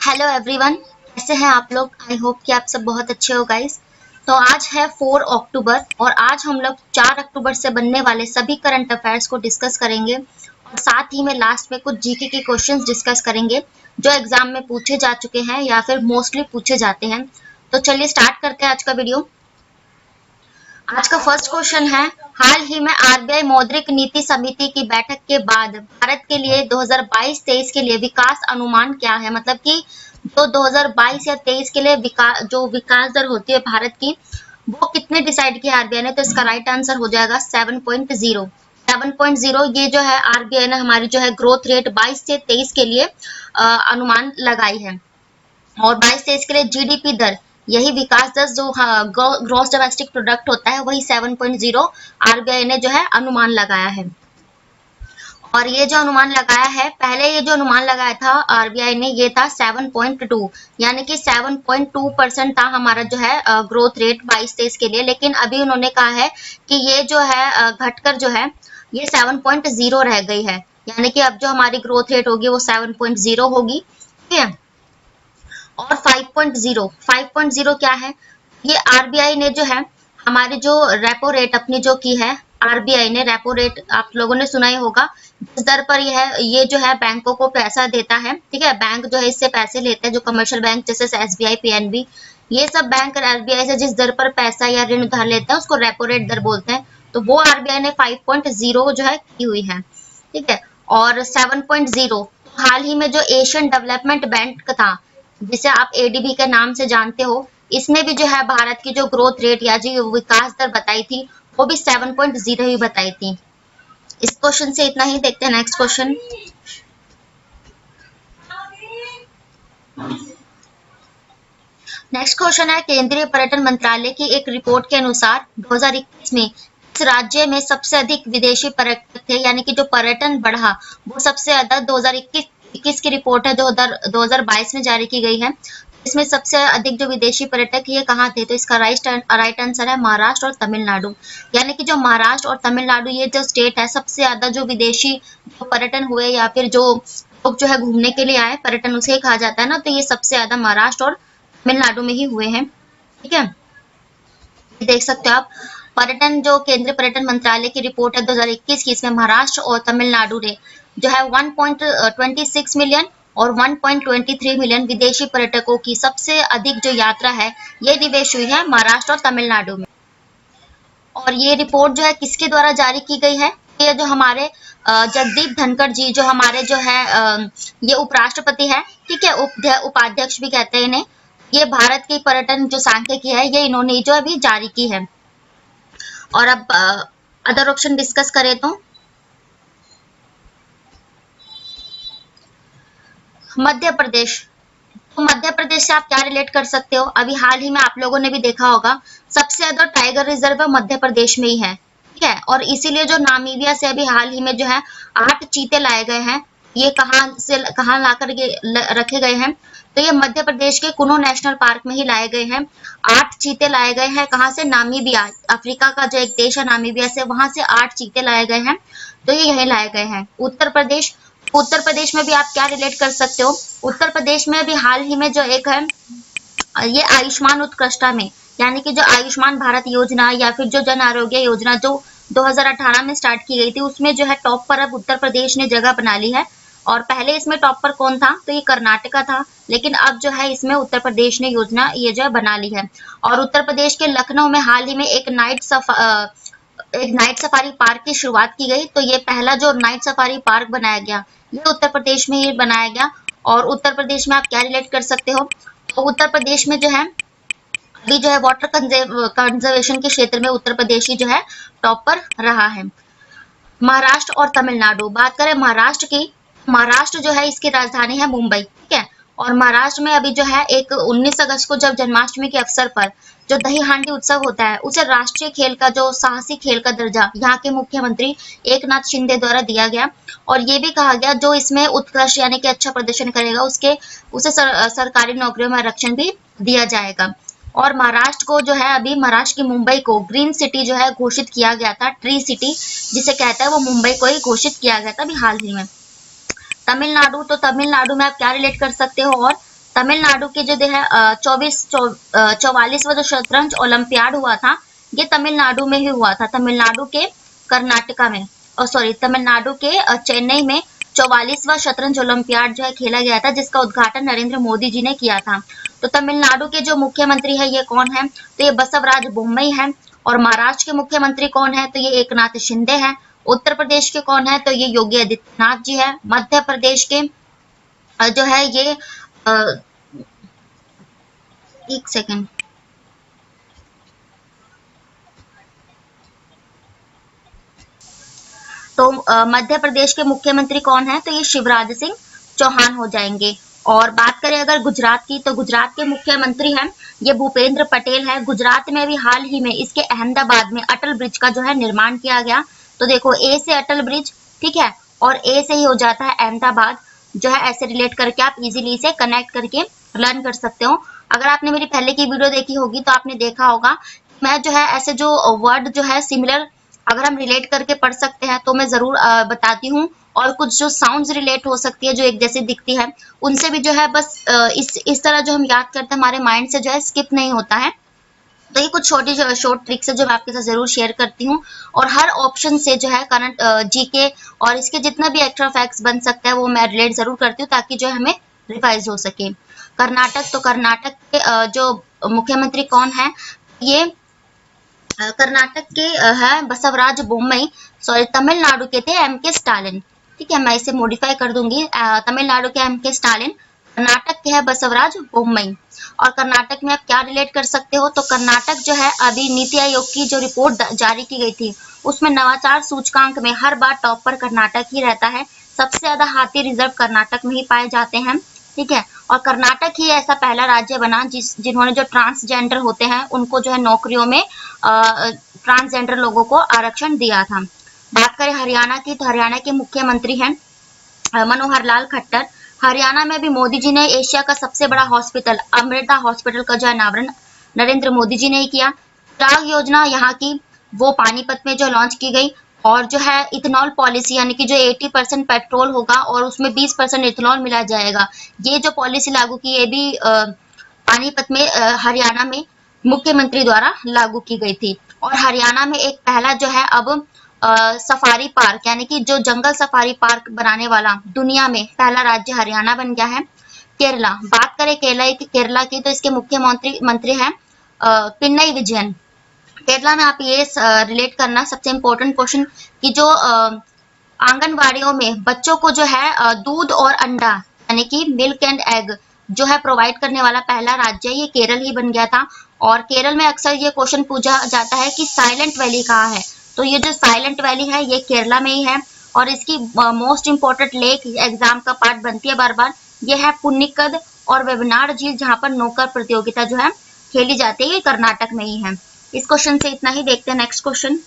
Hello everyone, कैसे हैं आप लोग। आई होप कि आप सब बहुत अच्छे हो गाइस। तो आज है 4 अक्टूबर और आज हम लोग 4 अक्टूबर से बनने वाले सभी करंट अफेयर्स को डिस्कस करेंगे और साथ ही में लास्ट में कुछ जीके के क्वेश्चंस डिस्कस करेंगे जो एग्जाम में पूछे जा चुके हैं या फिर मोस्टली पूछे जाते हैं। तो चलिए स्टार्ट करते हैं आज का वीडियो। आज का फर्स्ट क्वेश्चन है, हाल ही में आरबीआई मौद्रिक नीति समिति की बैठक के बाद भारत के लिए 2022-23 के लिए विकास अनुमान क्या है। मतलब कि जो 2022 या 23 के लिए जो विकास दर होती है भारत की, वो कितने डिसाइड किया आरबीआई ने। तो इसका राइट आंसर हो जाएगा 7.0। 7.0 ये जो है आरबीआई ने हमारी जो है ग्रोथ रेट 22 से 23 के लिए अनुमान लगाई है। और 22-23 के लिए जीडीपी दर, यही विकास दर जो ग्रॉस डोमेस्टिक प्रोडक्ट होता है, वही 7.0 आरबीआई ने जो है अनुमान लगाया है। और ये जो अनुमान लगाया है, पहले ये जो अनुमान लगाया था आरबीआई ने, ये था 7.2, यानी कि 7.2% था हमारा जो है ग्रोथ रेट 22-23 के लिए। लेकिन अभी उन्होंने कहा है कि ये जो है घटकर जो है ये 7.0 रह गई है, यानी कि अब जो हमारी ग्रोथ रेट होगी वो 7.0 होगी। ठीक है। और 5.0 क्या है, ये आरबीआई ने जो है हमारी जो रेपो रेट अपनी जो की है, आरबीआई ने रेपो रेट आप लोगों ने सुना ही होगा, जिस दर पर ये जो है बैंकों को पैसा देता है। ठीक है, बैंक जो है इससे पैसे लेते हैं, जो कमर्शियल बैंक जैसे एसबीआई, पीएनबी, ये सब बैंक आरबीआई से जिस दर पर पैसा या ऋण उधार लेते हैं उसको रेपो रेट दर बोलते हैं। तो वो आरबीआई ने 5.0 जो है की हुई है। ठीक है। और 7.0 हाल ही में जो एशियन डेवलपमेंट बैंक था, जिसे आप एडीबी के नाम से जानते हो, इसने भी जो है भारत की जो ग्रोथ रेट या जो विकास दर बताई थी, वो भी 7.0 ही बताई थी। इस क्वेश्चन से इतना ही। देखते हैं नेक्स्ट क्वेश्चन। नेक्स्ट क्वेश्चन है, केंद्रीय पर्यटन मंत्रालय की एक रिपोर्ट के अनुसार 2021 में इस राज्य में सबसे अधिक विदेशी पर्यटक थे, यानी कि जो पर्यटन बढ़ा वो सबसे ज्यादा 2021 की रिपोर्ट है जो 2022 में जारी की गई है। इसमें सबसे अधिक जो विदेशी पर्यटक ये कहाँ थे, तो इसका राइट आंसर है महाराष्ट्र और तमिलनाडु। यानी कि जो महाराष्ट्र और तमिलनाडु ये जो स्टेट है, सबसे ज्यादा जो विदेशी जो पर्यटन हुए या फिर जो लोग जो है घूमने के लिए आए, पर्यटन उसे कहा जाता है ना, तो ये सबसे ज्यादा महाराष्ट्र और तमिलनाडु में ही हुए हैं। ठीक है, देख सकते हो आप, पर्यटन जो केंद्रीय पर्यटन मंत्रालय की रिपोर्ट है 2021 की, इसमें महाराष्ट्र और तमिलनाडु ने जो है 1.26 मिलियन और 1.23 मिलियन विदेशी पर्यटकों की सबसे अधिक जो यात्रा है ये निवेश हुई है महाराष्ट्र और तमिलनाडु में। और ये रिपोर्ट जो है किसके द्वारा जारी की गई है, ये जो हमारे जगदीप धनखड़ जी, जो हमारे जो है ये उपराष्ट्रपति है। ठीक है, उपाध्यक्ष भी कहते हैं इन्हें। ये भारत की पर्यटन जो सांख्यिकी है ये इन्होंने जो अभी जारी की है। और अब अदर ऑप्शन डिस्कस करें तो मध्य प्रदेश। तो मध्य प्रदेश से आप क्या रिलेट कर सकते हो, अभी हाल ही में आप लोगों ने भी देखा होगा सबसे ज्यादा टाइगर रिजर्व मध्य प्रदेश में ही है। ठीक है, और इसीलिए जो नामीबिया से अभी हाल ही में जो है 8 चीते लाए गए हैं, ये कहाँ ला करके रखे गए हैं, तो ये मध्य प्रदेश के कुनो नेशनल पार्क में ही लाए गए हैं। 8 चीते लाए गए हैं, कहाँ से, नामीबिया, अफ्रीका का जो एक देश है नामीबिया से, वहां से 8 चीते लाए गए हैं, तो ये यहीं लाए गए हैं। उत्तर प्रदेश में भी आप क्या रिलेट कर सकते हो, उत्तर प्रदेश में भी हाल ही में जो एक है ये आयुष्मान उत्कृष्टा में, यानी कि जो आयुष्मान भारत योजना या फिर जो जन आरोग्य योजना जो 2018 में स्टार्ट की गई थी, उसमें जो है टॉप पर अब उत्तर प्रदेश ने जगह बना ली है। और पहले इसमें टॉप पर कौन था, तो ये कर्नाटका था, लेकिन अब जो है इसमें उत्तर प्रदेश ने योजना ये जो है बना ली है। और उत्तर प्रदेश के लखनऊ में हाल ही में एक नाइट सफारी पार्क की शुरुआत की गई। तो ये पहला जो नाइट सफारी पार्क बनाया गया ये उत्तर प्रदेश में ही बनाया गया। और उत्तर प्रदेश में आप क्या रिलेट कर सकते हो, तो उत्तर प्रदेश में जो है अभी जो है वाटर कंजर्वेशन के क्षेत्र में उत्तर प्रदेश ही जो है टॉप पर रहा है। महाराष्ट्र और तमिलनाडु, बात करें महाराष्ट्र की, महाराष्ट्र जो है इसकी राजधानी है मुंबई। ठीक है, और महाराष्ट्र में अभी जो है एक 19 अगस्त को जब जन्माष्टमी के अवसर पर जो दही हांडी उत्सव होता है, उसे राष्ट्रीय खेल का जो साहसी खेल का दर्जा यहाँ के मुख्यमंत्री एकनाथ शिंदे द्वारा दिया गया। और ये भी कहा गया जो इसमें उत्कृष्ट यानी कि अच्छा प्रदर्शन करेगा उसे सरकारी नौकरियों में आरक्षण भी दिया जाएगा। और महाराष्ट्र को जो है अभी महाराष्ट्र की मुंबई को ग्रीन सिटी जो है घोषित किया गया था, ट्री सिटी जिसे कहता है, वो मुंबई को ही घोषित किया गया था अभी हाल ही में। तमिलनाडु, तो तमिलनाडु में आप क्या रिलेट कर सकते हो, और तमिलनाडु के जो है 44वां जो शतरंज ओलंपियाड हुआ था, ये तमिलनाडु में ही हुआ था। तमिलनाडु के कर्नाटका में, सॉरी तमिलनाडु के चेन्नई में 44वां शतरंज ओलंपियाड जो है खेला गया था, जिसका उद्घाटन नरेंद्र मोदी जी ने किया था। तो तमिलनाडु के जो मुख्यमंत्री है ये कौन है, तो ये बसवराज बोम्मई है। और महाराष्ट्र के मुख्यमंत्री कौन है, तो ये एकनाथ शिंदे है। उत्तर प्रदेश के कौन है, तो ये योगी आदित्यनाथ जी है। मध्य प्रदेश के जो है ये एक सेकेंड, तो मध्य प्रदेश के मुख्यमंत्री कौन है, तो ये शिवराज सिंह चौहान हो जाएंगे। और बात करें अगर गुजरात की, तो गुजरात के मुख्यमंत्री हैं ये भूपेंद्र पटेल है। गुजरात में अभी हाल ही में इसके अहमदाबाद में अटल ब्रिज का जो है निर्माण किया गया। तो देखो ए से अटल ब्रिज, ठीक है, और ए से ही हो जाता है अहमदाबाद, जो है ऐसे रिलेट करके आप इजीली इसे कनेक्ट करके लर्न कर सकते हो। अगर आपने मेरी पहले की वीडियो देखी होगी तो आपने देखा होगा मैं जो है ऐसे जो वर्ड जो है सिमिलर अगर हम रिलेट करके पढ़ सकते हैं तो मैं जरूर बताती हूँ। और कुछ जो साउंड्स रिलेट हो सकती है जो एक जैसी दिखती है, उनसे भी जो है बस इस तरह जो हम याद करते हैं हमारे माइंड से जो है स्किप नहीं होता है। तो ये कुछ छोटी शॉर्ट ट्रिक्स है जो मैं आपके साथ जरूर शेयर करती हूँ। और हर ऑप्शन से जो है करंट जीके और इसके जितना भी एक्स्ट्रा फैक्ट्स बन सकता है वो मैं रिलेट जरूर करती हूँ, ताकि जो है हमें रिवाइज हो सके। कर्नाटक, तो कर्नाटक के जो मुख्यमंत्री कौन है, ये कर्नाटक के है बसवराज बोम्मई। सॉरी तमिलनाडु के थे एम के स्टालिन, ठीक है, मैं इसे मॉडिफाई कर दूंगी। तमिलनाडु के एम के स्टालिन, कर्नाटक के है बसवराज बोम्मई। और कर्नाटक में आप क्या रिलेट कर सकते हो, तो कर्नाटक जो है अभी नीति आयोग की जो रिपोर्ट जारी की गई थी उसमें नवाचार सूचकांक में हर बार टॉप पर कर्नाटक ही रहता है। सबसे ज्यादा हाथी रिजर्व कर्नाटक में ही पाए जाते हैं, ठीक है। और कर्नाटक ही ऐसा पहला राज्य बना जिन्होंने जो ट्रांसजेंडर होते हैं उनको जो है नौकरियों में ट्रांसजेंडर लोगों को आरक्षण दिया था। बात करें हरियाणा की, तो हरियाणा के मुख्यमंत्री हैं मनोहर लाल खट्टर। हरियाणा में भी मोदी जी ने एशिया का सबसे बड़ा हॉस्पिटल अमृता हॉस्पिटल का जो अनावरण नरेंद्र मोदी जी ने ही किया। चिराग योजना यहाँ की वो पानीपत में जो लॉन्च की गई। और जो है इथेनॉल पॉलिसी, यानी कि जो 80% पेट्रोल होगा और उसमें 20% इथेनॉल मिला जाएगा, ये जो पॉलिसी लागू की ये भी पानीपत में हरियाणा में मुख्यमंत्री द्वारा लागू की गई थी। और हरियाणा में एक पहला जो है अब सफारी पार्क, यानी कि जो जंगल सफारी पार्क बनाने वाला दुनिया में पहला राज्य हरियाणा बन गया है। केरला, बात करें केरला की, तो इसके मुख्यमंत्री हैं पिनई विजयन। केरला में आप ये रिलेट करना सबसे इम्पोर्टेंट क्वेश्चन कि जो आंगनवाड़ियों में बच्चों को जो है दूध और अंडा यानी कि मिल्क एंड एग जो है प्रोवाइड करने वाला पहला राज्य ये केरल ही बन गया था। और केरल में अक्सर ये क्वेश्चन पूछा जाता है कि साइलेंट वैली कहाँ है, तो ये जो साइलेंट वैली है ये केरला में ही है। और इसकी मोस्ट इम्पोर्टेंट लेक एग्जाम का पार्ट बनती है बार बार, ये है पुन्निकद और वेबनाड झील, जहाँ पर नौका प्रतियोगिता जो है खेली जाती है, ये कर्नाटक में ही है। इस क्वेश्चन से इतना ही। देखते हैं नेक्स्ट क्वेश्चन।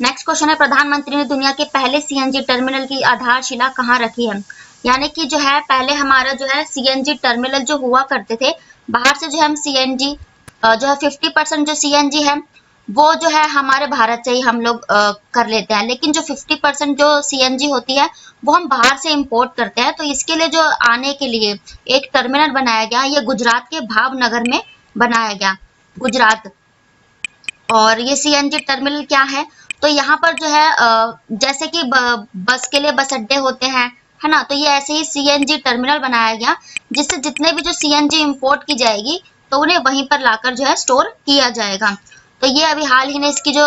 नेक्स्ट क्वेश्चन है प्रधानमंत्री ने दुनिया के पहले सीएनजी टर्मिनल की आधारशिला कहाँ रखी है। यानी कि जो है पहले हमारा जो है सीएनजी टर्मिनल जो हुआ करते थे, बाहर से जो हम सीएनजी जो है 50% जो सीएनजी है वो जो है हमारे भारत से ही हम लोग कर लेते हैं, लेकिन जो 50% जो सीएनजी होती है वो हम बाहर से इंपोर्ट करते हैं। तो इसके लिए जो आने के लिए एक टर्मिनल बनाया गया, ये गुजरात के भावनगर में बनाया गया, गुजरात। और ये सीएनजी टर्मिनल क्या है, तो यहाँ पर जो है जैसे कि बस के लिए बस अड्डे होते हैं, है ना, तो ये ऐसे ही सीएनजी टर्मिनल बनाया गया जिससे जितने भी जो सीएनजी इंपोर्ट की जाएगी तो उन्हें वहीं पर लाकर जो है स्टोर किया जाएगा। तो ये अभी हाल ही ने इसकी जो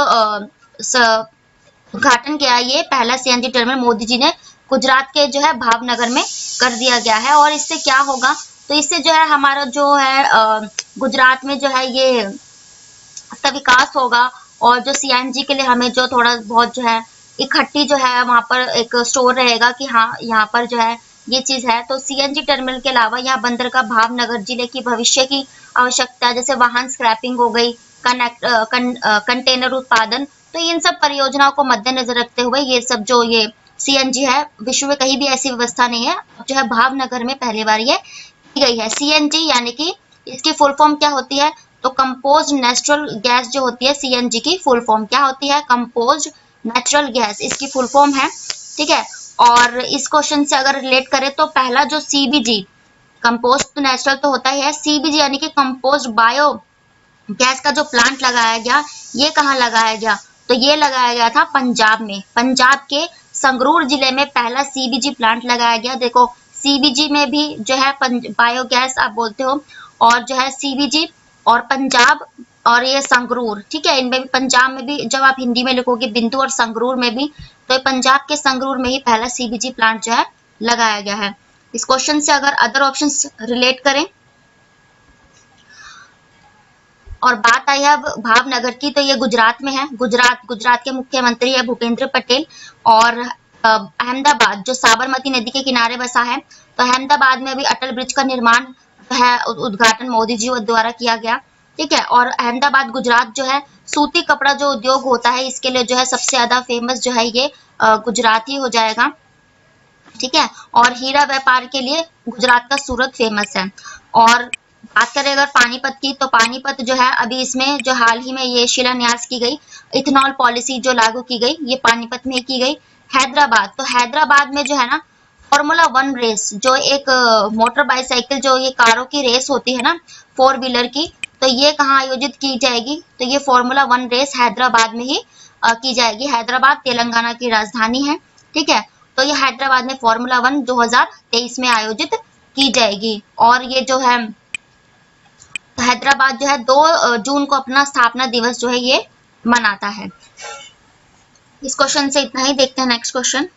उद्घाटन किया, ये पहला सीएनजी टर्मिनल मोदी जी ने गुजरात के जो है भावनगर में कर दिया गया है। और इससे क्या होगा, तो इससे जो है हमारा जो है गुजरात में जो है ये इसका विकास होगा। और जो सीएनजी के लिए हमें जो थोड़ा बहुत जो है इकट्ठी जो है वहां पर एक स्टोर रहेगा कि हाँ यहाँ पर जो है ये चीज है। तो सीएनजी टर्मिनल के अलावा यहाँ बंदरगाह भावनगर जिले की भविष्य की आवश्यकता जैसे वाहन स्क्रैपिंग हो गई, कंटेनर उत्पादन, तो इन सब परियोजनाओं को मद्देनजर रखते हुए ये सब जो ये सीएनजी है, विश्व में कहीं भी ऐसी व्यवस्था नहीं है, जो है भावनगर में पहली बार ये की गई है। सीएनजी यानी कि इसकी फुल फॉर्म क्या होती है, तो कंपोज्ड नेचुरल गैस जो होती है, सीएनजी की फुल फॉर्म क्या होती है, कंपोज्ड नेचुरल गैस इसकी फुल फॉर्म है, ठीक है। और इस क्वेश्चन से अगर रिलेट करें तो पहला जो सीबीजी कंपोस्ट तो नेचुरल तो होता ही है। सीबीजी यानी कि कंपोस्ट बायो गैस का जो प्लांट लगाया गया, ये कहाँ लगाया गया? तो ये लगाया गया था पंजाब में। पंजाब के संगरूर जिले में पहला सीबीजी प्लांट लगाया गया। देखो सीबीजी में भी जो है बायोगैस आप बोलते हो, और जो है सीबीजी और पंजाब और ये संगरूर, ठीक है, इनमें भी, पंजाब में भी जब आप हिंदी में लिखोगे बिंदु और संगरूर में भी, तो ये पंजाब के संगरूर में ही पहला सीबीजी प्लांट जो है लगाया गया है। इस क्वेश्चन से अगर अदर ऑप्शंस रिलेट करें और बात आई है अब भावनगर की, तो ये गुजरात में है। गुजरात के मुख्यमंत्री है भूपेंद्र पटेल। और अहमदाबाद जो साबरमती नदी के किनारे बसा है, तो अहमदाबाद में भी अटल ब्रिज का निर्माण है, उद्घाटन मोदी जी द्वारा किया गया, ठीक है। और अहमदाबाद गुजरात जो है सूती कपड़ा जो उद्योग होता है, इसके लिए जो है सबसे ज्यादा फेमस जो है ये गुजरात ही हो जाएगा, ठीक है। और हीरा व्यापार के लिए गुजरात का सूरत फेमस है। और बात करें अगर पानीपत की, तो पानीपत जो है अभी इसमें जो हाल ही में ये शिलान्यास की गई इथेनॉल पॉलिसी जो लागू की गई, ये पानीपत में की गई। हैदराबाद, तो हैदराबाद में जो है ना फॉर्मूला 1 रेस, जो एक मोटर बाइसाइकिल जो ये कारों की रेस होती है ना 4 व्हीलर की, तो ये कहाँ आयोजित की जाएगी? तो ये फॉर्मूला 1 रेस हैदराबाद में ही की जाएगी। हैदराबाद तेलंगाना की राजधानी है, ठीक है। तो ये हैदराबाद में फॉर्मूला 1 2023 में आयोजित की जाएगी। और ये जो है हैदराबाद जो है 2 जून को अपना स्थापना दिवस जो है ये मनाता है। इस क्वेश्चन से इतना ही। देखते हैं नेक्स्ट क्वेश्चन।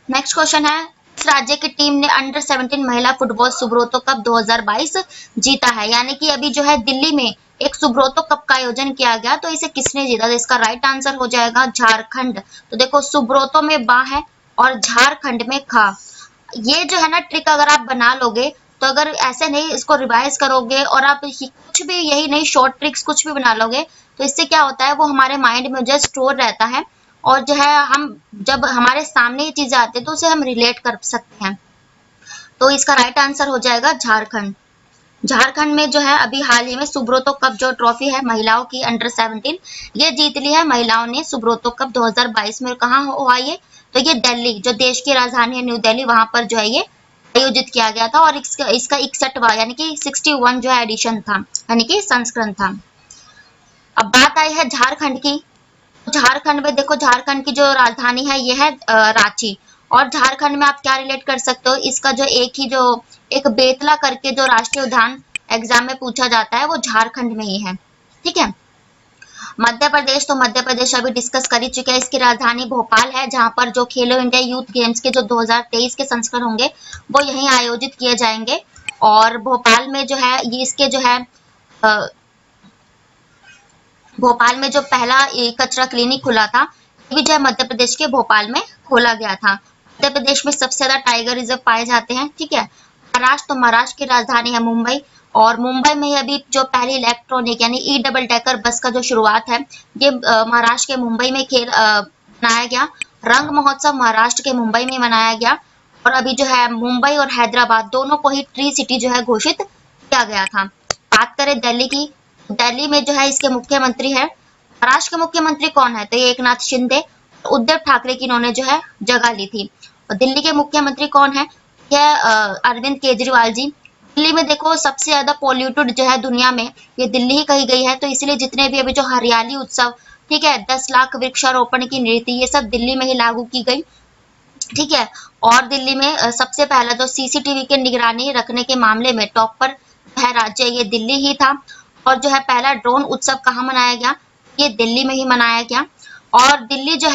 नेक्स्ट क्वेश्चन है, इस राज्य की टीम ने अंडर 17 महिला फुटबॉल सुब्रोतो कप 2022 जीता है। यानी कि अभी जो है दिल्ली में एक सुब्रोतो कप का आयोजन किया गया, तो इसे किसने जीता? तो इसका राइट आंसर हो जाएगा झारखंड। तो देखो सुब्रोतो में बा है और झारखंड में खा। ये जो है ना ट्रिक अगर आप बना लोगे, तो अगर ऐसे नहीं इसको रिवाइज करोगे और आप कुछ भी यही नहीं शॉर्ट ट्रिक्स कुछ भी बना लोगे, तो इससे क्या होता है वो हमारे माइंड में जो स्टोर रहता है, और जो है हम जब हमारे सामने ये चीजें आती है तो उसे हम रिलेट कर सकते हैं। तो इसका राइट आंसर हो जाएगा झारखंड। झारखंड में जो है अभी हाल ही में सुब्रोतो कप जो ट्रॉफी है महिलाओं की अंडर 17, ये जीत ली है महिलाओं ने सुब्रोतो कप 2022 में। कहाँ हुआ ये? तो ये दिल्ली, जो देश की राजधानी है न्यू दिल्ली, वहां पर जो है ये आयोजित किया गया था। और इसका 61वां यानी कि 61 जो है एडिशन था, यानी कि संस्करण था। अब बात आई है झारखंड की। झारखंड में देखो झारखंड की जो राजधानी है ये है रांची। और झारखंड में आप क्या रिलेट कर सकते हो? इसका जो एक बेतला करके जो राष्ट्रीय उद्यान एग्जाम में पूछा जाता है वो झारखंड में ही है, ठीक है। मध्य प्रदेश, तो मध्य प्रदेश अभी डिस्कस कर ही चुके हैं। इसकी राजधानी भोपाल है, जहां पर जो खेलो इंडिया यूथ गेम्स के जो 2023 के संस्करण होंगे वो यहीं आयोजित किए जाएंगे। और भोपाल में जो है ये इसके जो है भोपाल में जो पहला कचरा क्लिनिक खुला था, ये भी जो है मध्य प्रदेश के भोपाल में खोला गया था। मध्य प्रदेश में सबसे ज्यादा टाइगर रिजर्व पाए जाते हैं, ठीक है। महाराष्ट्र, तो महाराष्ट्र की राजधानी है मुंबई। और मुंबई में ही अभी जो पहली इलेक्ट्रॉनिक यानी ई डबल डेकर बस का जो शुरुआत है, ये महाराष्ट्र के मुंबई में मनाया गया। रंग महोत्सव महाराष्ट्र के मुंबई में मनाया गया। और अभी जो है मुंबई और हैदराबाद दोनों को ही ट्री सिटी जो है घोषित किया गया था। बात करें दिल्ली की, दिल्ली में जो है इसके मुख्यमंत्री है, महाराष्ट्र के मुख्यमंत्री कौन है? तो ये एकनाथ शिंदे, उद्धव ठाकरे की इन्होंने जो है जगह ली थी। और दिल्ली के मुख्यमंत्री कौन है? यह अरविंद केजरीवाल जी। दिल्ली में देखो सबसे ज्यादा पॉल्यूटेड जो है दुनिया में ये दिल्ली ही कही गई है, तो इसलिए जितने भी अभी जो हरियाली उत्सव, ठीक है, 10 लाख वृक्षारोपण की नीति, ये सब दिल्ली में ही लागू की गई, ठीक है। और दिल्ली में सबसे पहला जो सीसीटीवी की निगरानी रखने के मामले में टॉप पर है राज्य, ये दिल्ली ही था। और जो है पहला ड्रोन उत्सव कहाँ मनाया गया? ये दिल्ली में ही मनाया गया। और दिल्ली जो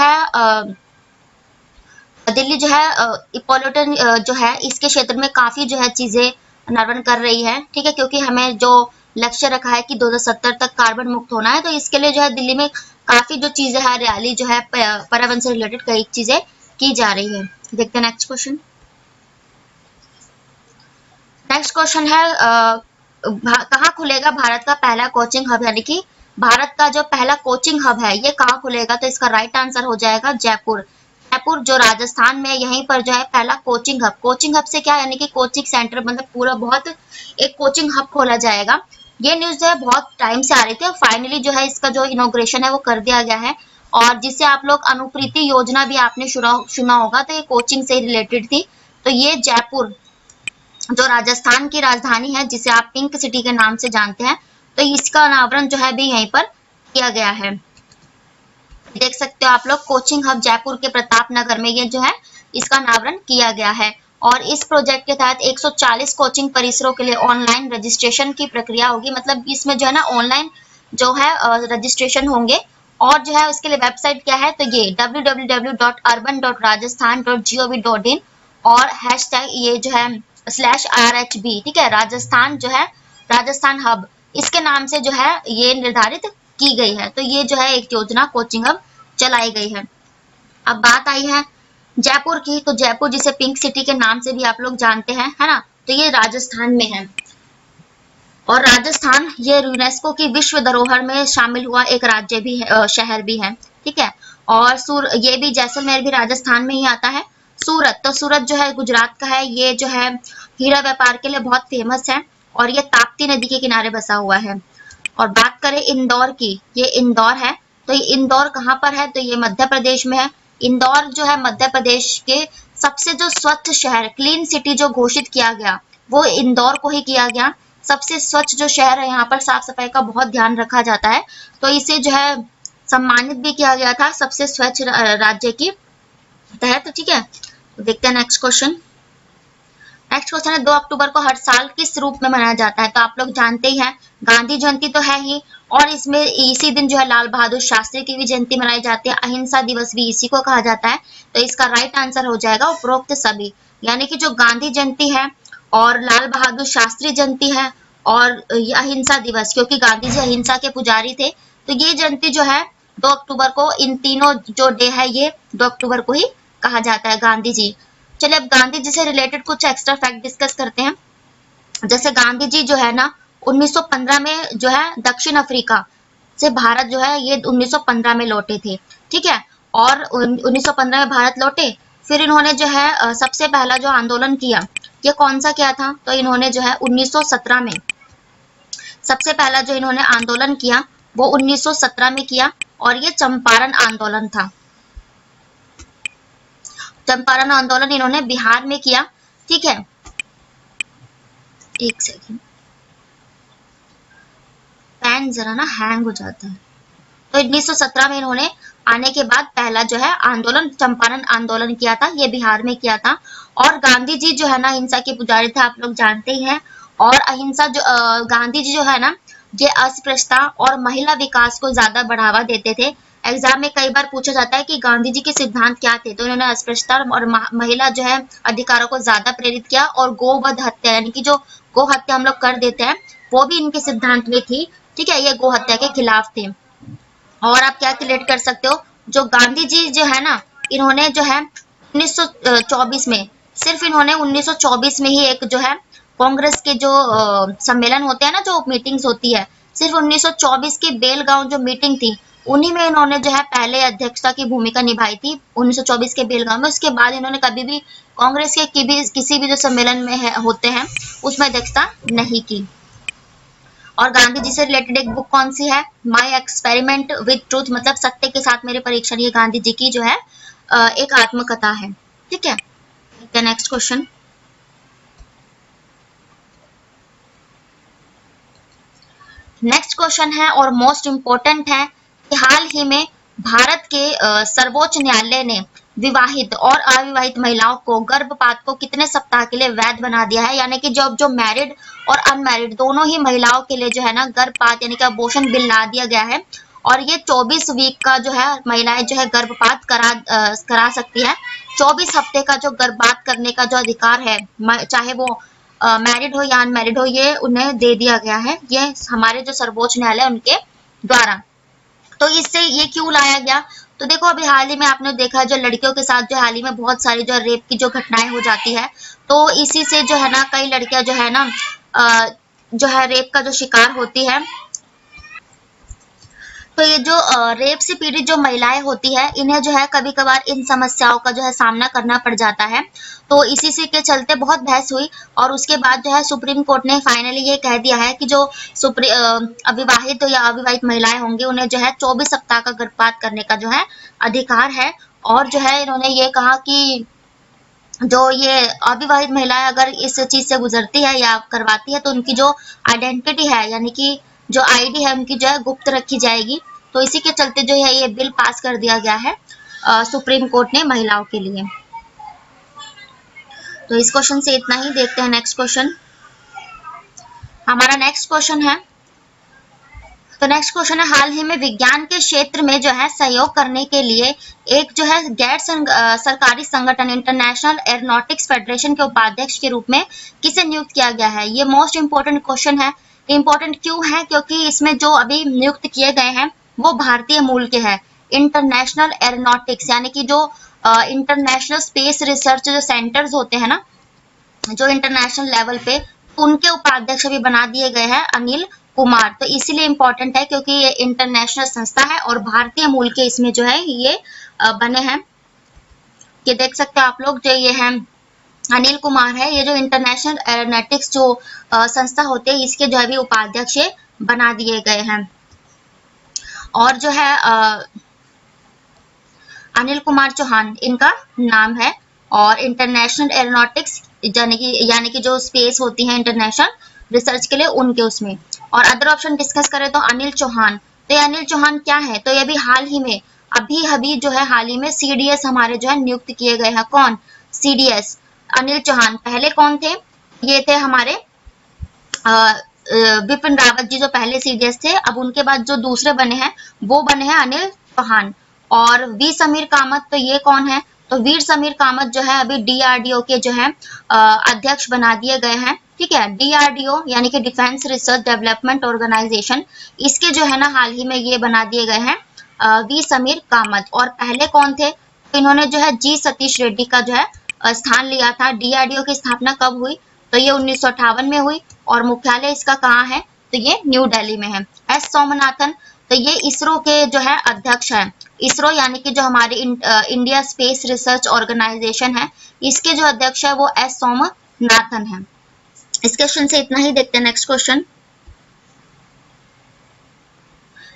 है पॉल्यूटन जो है इसके क्षेत्र में काफी जो है चीजें निर्माण कर रही है, ठीक है, क्योंकि हमें जो लक्ष्य रखा है कि 2070 तक कार्बन मुक्त होना है, तो इसके लिए जो है दिल्ली में काफी जो चीजें है हरियाली जो है पर्यावरण से रिलेटेड कई चीजें की जा रही है। देखते हैं नेक्स्ट क्वेश्चन। नेक्स्ट क्वेश्चन है कहाँ खुलेगा भारत का पहला कोचिंग हब? यानी कि भारत का जो पहला कोचिंग हब है ये कहाँ खुलेगा? तो इसका राइट आंसर हो जाएगा जयपुर। जयपुर जो राजस्थान में, यहीं पर जो है पहला कोचिंग हब। कोचिंग हब से क्या, यानी कि कोचिंग सेंटर, मतलब पूरा बहुत एक कोचिंग हब खोला जाएगा। ये न्यूज जो है बहुत टाइम से आ रही थी और फाइनली जो है इसका जो इनॉग्रेशन है वो कर दिया गया है। और जिसे आप लोग अनुप्रीति योजना भी आपने सुना होगा, तो ये कोचिंग से रिलेटेड थी। तो ये जयपुर जो राजस्थान की राजधानी है, जिसे आप पिंक सिटी के नाम से जानते हैं, तो इसका अनावरण जो है भी यहीं पर किया गया है। देख सकते हो आप लोग, कोचिंग हब जयपुर के प्रताप नगर में ये जो है इसका अनावरण किया गया है। और इस प्रोजेक्ट के तहत 140 कोचिंग परिसरों के लिए ऑनलाइन रजिस्ट्रेशन की प्रक्रिया होगी। मतलब इसमें जो है ना ऑनलाइन जो है रजिस्ट्रेशन होंगे। और जो है उसके लिए वेबसाइट क्या है, तो ये www.urban.rajasthan.gov.in और हैशटैग ये जो है /RHB, ठीक है, राजस्थान जो है राजस्थान हब, इसके नाम से जो है ये निर्धारित की गई है। तो ये जो है एक योजना कोचिंग हब चलाई गई है। अब बात आई है जयपुर की, तो जयपुर जिसे पिंक सिटी के नाम से भी आप लोग जानते हैं, है ना, तो ये राजस्थान में है। और राजस्थान ये यूनेस्को की विश्व धरोहर में शामिल हुआ एक राज्य भी है, शहर भी है, ठीक है। और ये भी जैसलमेर भी राजस्थान में ही आता है। सूरत, तो सूरत जो है गुजरात का है। ये जो है हीरा व्यापार के लिए बहुत फेमस है और ये ताप्ती नदी के किनारे बसा हुआ है। और बात करें इंदौर की, ये इंदौर है। तो ये इंदौर कहाँ पर है, तो ये मध्य प्रदेश में है। इंदौर जो है मध्य प्रदेश के सबसे जो स्वच्छ शहर, क्लीन सिटी जो घोषित किया गया, वो इंदौर को ही किया गया। सबसे स्वच्छ जो शहर है, यहाँ पर साफ सफाई का बहुत ध्यान रखा जाता है, तो इसे जो है सम्मानित भी किया गया था सबसे स्वच्छ राज्य की तहत, ठीक है। तो देखते हैं नेक्स्ट क्वेश्चन। नेक्स्ट क्वेश्चन है 2 अक्टूबर को हर साल किस रूप में मनाया जाता है, तो आप लोग जानते ही हैं गांधी जयंती तो है ही, और इसमें इसी दिन जो है लाल बहादुर शास्त्री की भी जयंती मनाई जाती है। अहिंसा दिवस भी इसी को कहा जाता है। तो इसका राइट आंसर हो जाएगा उपरोक्त सभी, यानी कि जो गांधी जयंती है और लाल बहादुर शास्त्री जयंती है और अहिंसा दिवस, क्योंकि गांधी जी अहिंसा के पुजारी थे, तो ये जयंती जो है 2 अक्टूबर को, इन तीनों जो डे है ये 2 अक्टूबर को ही कहा जाता है, गांधी जी। चलिए अब गांधी जी से रिलेटेड कुछ एक्स्ट्रा फैक्ट डिस्कस करते हैं। जैसे गांधी जी जो है ना 1915 में जो है दक्षिण अफ्रीका से भारत जो है ये 1915 में लौटे थे, ठीक है। और 1915 में भारत लौटे, फिर इन्होंने जो है सबसे पहला जो आंदोलन किया, ये कौन सा किया था, तो इन्होंने जो है 1917 में सबसे पहला जो इन्होंने आंदोलन किया वो 1917 में किया, और ये चंपारण आंदोलन था। चंपारण आंदोलन इन्होंने बिहार में किया, ठीक है। एक सेकंड, पेन जरा ना हैंग हो जाता है। तो 1917 में इन्होंने आने के बाद पहला जो है आंदोलन चंपारण आंदोलन किया था, ये बिहार में किया था। और गांधी जी जो है ना अहिंसा के पुजारी थे, आप लोग जानते ही हैं। और अहिंसा जो गांधी जी जो है ना, ये अस्पृश्यता और महिला विकास को ज्यादा बढ़ावा देते थे। एग्जाम में कई बार पूछा जाता है कि गांधी जी के सिद्धांत क्या थे, तो इन्होंने अस्पृश्यता और महिला जो है अधिकारों को ज्यादा प्रेरित किया। और गोवध हत्या, यानी कि जो गो हत्या हम लोग कर देते हैं, वो भी इनके सिद्धांत में थी, ठीक है। ये गो हत्या के खिलाफ थे। और आप क्या रिलेट कर सकते हो, जो गांधी जी जो है ना, इन्होंने जो है 1924 में, सिर्फ इन्होंने 1924 में ही एक जो है कांग्रेस के जो सम्मेलन होते हैं ना, जो मीटिंग्स होती है, सिर्फ 1924 की बेलगांव जो मीटिंग थी, उन्हीं में इन्होंने जो है पहले अध्यक्षता की भूमिका निभाई थी 1924 के बेलगांव में। उसके बाद इन्होंने कभी भी कांग्रेस के किसी भी जो सम्मेलन में होते हैं उसमें अध्यक्षता नहीं की। और गांधी जी से रिलेटेड एक बुक कौन सी है, माई एक्सपेरिमेंट विद ट्रूथ, मतलब सत्य के साथ मेरे परीक्षण, ये गांधी जी की जो है एक आत्मकथा है, ठीक है। Next question. नेक्स्ट क्वेश्चन है और मोस्ट इंपोर्टेंट है कि हाल ही में भारत के सर्वोच्च न्यायालय ने विवाहित और अविवाहित महिलाओं को गर्भपात को कितने सप्ताह के लिए वैध बना दिया है, यानी कि जो मैरिड और अनमैरिड दोनों ही महिलाओं के लिए जो है ना गर्भपात यानी कि अबॉर्शन बिल ला दिया गया है। और ये 24 वीक का जो है महिलाएं जो है गर्भपात करा सकती है। 24 हफ्ते का जो गर्भपात करने का जो अधिकार है, चाहे वो मैरिड हो या अनमैरिड हो, ये उन्हें दे दिया गया है, ये हमारे जो सर्वोच्च न्यायालय उनके द्वारा। तो इससे ये क्यों लाया गया, तो देखो अभी हाल ही में आपने देखा जो लड़कियों के साथ जो हाल ही में बहुत सारी जो रेप की जो घटनाएं हो जाती है, तो इसी से जो है ना कई लड़कियां जो है ना जो है रेप का जो शिकार होती है। तो ये जो रेप से पीड़ित जो महिलाएं होती है, इन्हें जो है कभी कभार इन समस्याओं का जो है सामना करना पड़ जाता है। तो इसी से के चलते बहुत बहस हुई और उसके बाद जो है सुप्रीम कोर्ट ने फाइनली ये कह दिया है कि जो अविवाहित या अविवाहित महिलाएं होंगी, उन्हें जो है 24 सप्ताह का गर्भपात करने का जो है अधिकार है। और जो है इन्होंने ये कहा कि जो ये अविवाहित महिलाएं अगर इस चीज से गुजरती है या करवाती है, तो उनकी जो आइडेंटिटी है, यानी कि जो आईडी है, उनकी जो है गुप्त रखी जाएगी। तो इसी के चलते जो है ये बिल पास कर दिया गया है सुप्रीम कोर्ट ने महिलाओं के लिए। तो इस क्वेश्चन से इतना ही। देखते हैं नेक्स्ट क्वेश्चन। हमारा नेक्स्ट क्वेश्चन है, तो नेक्स्ट क्वेश्चन है, हाल ही में विज्ञान के क्षेत्र में जो है सहयोग करने के लिए एक जो है गैर सरकारी संगठन इंटरनेशनल एरोनॉटिक्स फेडरेशन के उपाध्यक्ष के रूप में किसे नियुक्त किया गया है? ये मोस्ट इंपोर्टेंट क्वेश्चन है। इंपॉर्टेंट क्यों है? क्योंकि इसमें जो अभी नियुक्त किए गए हैं वो भारतीय मूल के हैं। इंटरनेशनल एरोनॉटिक्स यानी कि जो इंटरनेशनल स्पेस रिसर्च जो सेंटर्स होते हैं ना, जो इंटरनेशनल लेवल पे, उनके उपाध्यक्ष भी बना दिए गए हैं अनिल कुमार। तो इसीलिए इम्पोर्टेंट है क्योंकि ये इंटरनेशनल संस्था है और भारतीय मूल के इसमें जो है ये बने हैं। ये देख सकते हो आप लोग, जो ये है अनिल कुमार है, ये जो इंटरनेशनल एरोनॉटिक्स जो संस्था होती है, इसके जो है भी उपाध्यक्ष बना दिए गए हैं। और जो है अनिल कुमार चौहान इनका नाम है। और इंटरनेशनल एरोनॉटिक्स यानी कि जो स्पेस होती है इंटरनेशनल रिसर्च के लिए, उनके उसमें। और अदर ऑप्शन डिस्कस करें तो अनिल चौहान, तो ये अनिल चौहान क्या है? तो ये भी हाल ही में अभी जो है हाल ही में सीडीएस हमारे जो है नियुक्त किए गए हैं। कौन? सीडीएस अनिल चौहान। पहले कौन थे? ये थे हमारे बिपिन रावत जी, जो पहले सीडीएस थे। अब उनके बाद जो दूसरे बने हैं वो बने हैं अनिल चौहान। और वी समीर कामत, तो ये कौन है? तो वीर समीर कामत जो है अभी डीआरडीओ के जो है अध्यक्ष बना दिए गए हैं। ठीक है, डीआरडीओ यानी कि डिफेंस रिसर्च डेवलपमेंट ऑर्गेनाइजेशन, इसके जो है ना हाल ही में ये बना दिए गए हैं वी समीर कामत। और पहले कौन थे? तो इन्होंने जो है जी सतीश रेड्डी का जो है स्थान लिया था। डीआरडीओ की स्थापना कब हुई? तो ये 1958 में हुई और मुख्यालय इसका कहाँ है? तो ये न्यू दिल्ली में है। एस सोमनाथन, तो ये इसरो के जो है अध्यक्ष है। इसरो यानी कि जो हमारी इंडिया स्पेस रिसर्च ऑर्गेनाइजेशन है, इसके जो अध्यक्ष है वो एस सोमनाथन है। इस क्वेश्चन से इतना ही। देखते हैं नेक्स्ट क्वेश्चन।